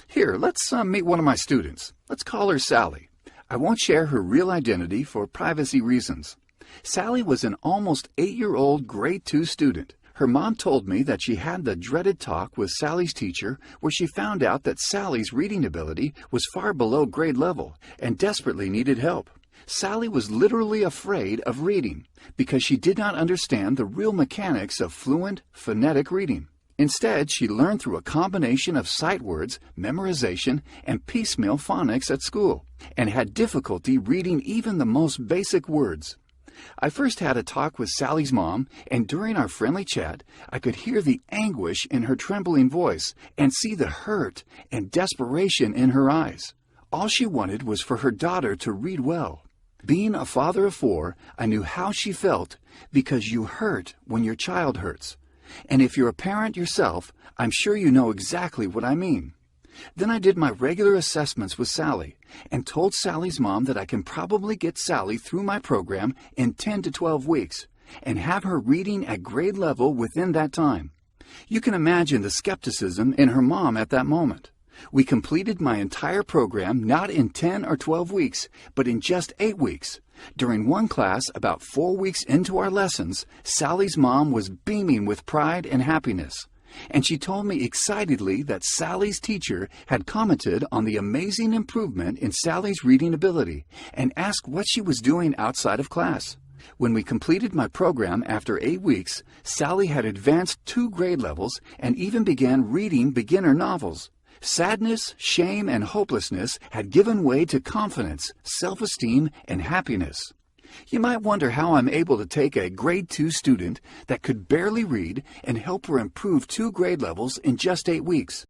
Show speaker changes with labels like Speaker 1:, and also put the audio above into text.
Speaker 1: Here, let's meet one of my students. Let's call her Sally. I won't share her real identity for privacy reasons. Sally was an almost 8-year-old grade 2 student. Her mom told me that she had the dreaded talk with Sally's teacher where she found out that Sally's reading ability was far below grade level and desperately needed help. Sally was literally afraid of reading because she did not understand the real mechanics of fluent, phonetic reading. Instead, she learned through a combination of sight words, memorization, and piecemeal phonics at school, and had difficulty reading even the most basic words. I first had a talk with Sally's mom, and during our friendly chat, I could hear the anguish in her trembling voice and see the hurt and desperation in her eyes. All she wanted was for her daughter to read well. Being a father of 4, I knew how she felt because you hurt when your child hurts. And if you're a parent yourself, I'm sure you know exactly what I mean. Then I did my regular assessments with Sally and told Sally's mom that I can probably get Sally through my program in 10 to 12 weeks and have her reading at grade level within that time. You can imagine the skepticism in her mom at that moment. We completed my entire program not in 10 or 12 weeks, but in just 8 weeks. During one class, about 4 weeks into our lessons, Sally's mom was beaming with pride and happiness. And she told me excitedly that Sally's teacher had commented on the amazing improvement in Sally's reading ability and asked what she was doing outside of class. When we completed my program after 8 weeks, Sally had advanced 2 grade levels and even began reading beginner novels. Sadness, shame, and hopelessness had given way to confidence, self-esteem, and happiness. You might wonder how I'm able to take a grade 2 student that could barely read and help her improve 2 grade levels in just 8 weeks.